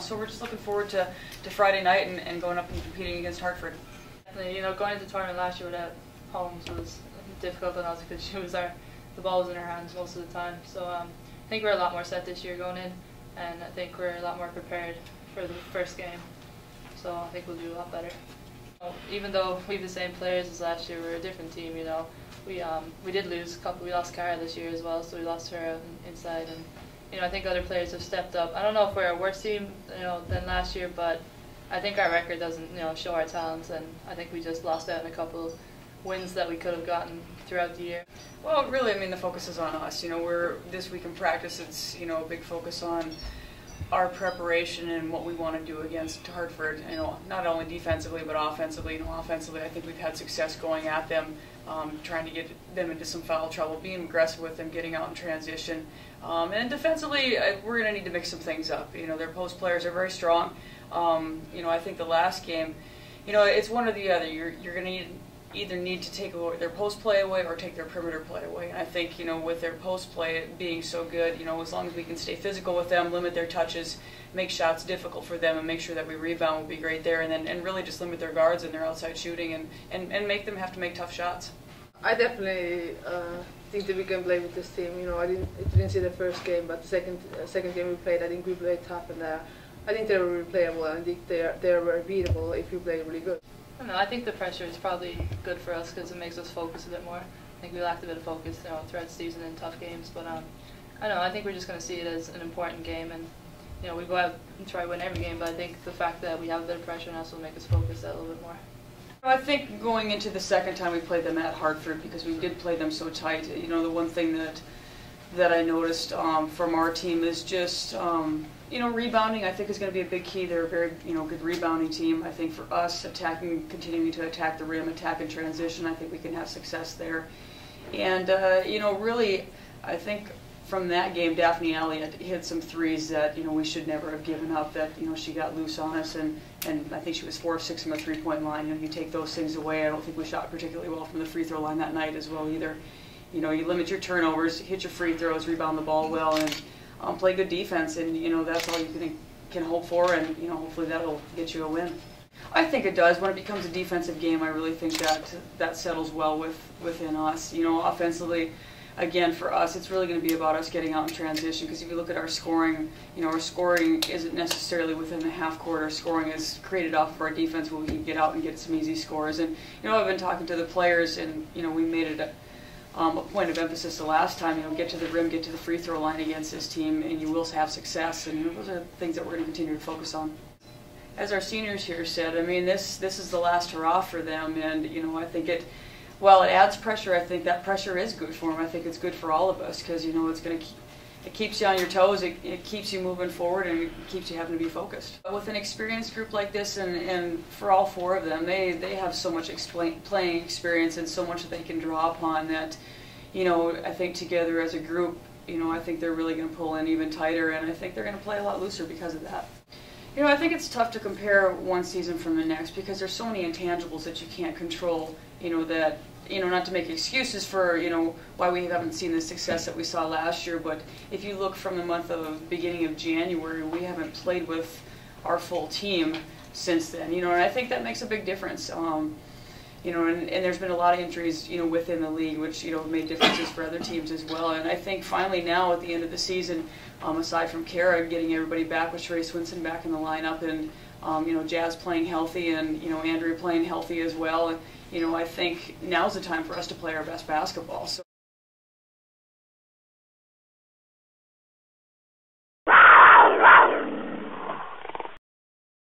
So we're just looking forward to Friday night and going up and competing against Hartford. Definitely, going into the tournament last year without Holmes was difficult on us because the ball was in her hands most of the time. So I think we're a lot more set this year going in, and I think we're a lot more prepared for the first game. So I think we'll do a lot better. Even though we have the same players as last year, we're a different team. We did lose a couple. We lost Cara this year as well, so we lost her inside, and I think other players have stepped up. I don't know if we're a worse team than last year, but I think our record doesn't show our talents, and I think we just lost out on a couple wins that we could have gotten throughout the year. Well, really, I mean, the focus is on us. We're this week in practice. It's a big focus on our preparation and what we want to do against Hartford. Not only defensively but offensively. Offensively, I think we've had success going at them, trying to get them into some foul trouble, being aggressive with them, getting out in transition. And defensively, we're going to need to mix some things up. Their post players are very strong. I think the last game, it's one or the other. You're going to either need to take their post play away or take their perimeter play away. And I think, with their post play being so good, as long as we can stay physical with them, limit their touches, make shots difficult for them, and make sure that we rebound will be great there, and really just limit their guards and their outside shooting and make them have to make tough shots. I definitely think that we can play with this team. I didn't see the first game, but the second game we played, I think we played tough, and I think they were replayable, and I think they were beatable if you play really good. I think the pressure is probably good for us because it makes us focus a bit more. I think we lacked a bit of focus throughout the season in tough games, but I think we're just going to see it as an important game, and we go out and try to win every game, but I think the fact that we have a bit of pressure on us will make us focus that a little bit more. I think going into the second time we played them at Hartford, because we did play them so tight, the one thing that I noticed from our team is just rebounding. I think is going to be a big key. They're a very good rebounding team. I think for us, continuing to attack the rim, attack in transition, I think we can have success there. And really, I think from that game, Daphne Elliott hit some threes that we should never have given up. That she got loose on us, and I think she was 4 of 6 from the 3-point line. You take those things away. I don't think we shot particularly well from the free throw line that night as well either. You limit your turnovers, hit your free throws, rebound the ball well, and play good defense, and that's all you can hope for, and hopefully that'll get you a win. I think it does. When it becomes a defensive game, I really think that settles well within us. Offensively, again, for us, it's really going to be about us getting out in transition, because if you look at our scoring, our scoring isn't necessarily within the half court. Our scoring is created off of our defense, where we can get out and get some easy scores. And I've been talking to the players, and we made it a point of emphasis the last time, get to the rim, get to the free throw line against this team, and you will have success. And those are things that we're going to continue to focus on. As our seniors here said, this is the last hurrah for them, and I think while it adds pressure, I think that pressure is good for them. I think it's good for all of us, because it keeps you on your toes, it keeps you moving forward, and it keeps you having to be focused. With an experienced group like this, and for all 4 of them, they have so much playing experience and so much that they can draw upon that, I think together as a group, I think they're really going to pull in even tighter, and I think they're going to play a lot looser because of that. I think it's tough to compare one season from the next, because there's so many intangibles that you can't control, that not to make excuses for, why we haven't seen the success that we saw last year, but if you look from the beginning of January, we haven't played with our full team since then, and I think that makes a big difference. And there's been a lot of injuries, within the league, which, made differences for other teams as well. And I think finally now at the end of the season, aside from Cara getting everybody back, with Sheree Swinson back in the lineup, and Jazz playing healthy, and Andrea playing healthy as well, I think now's the time for us to play our best basketball. So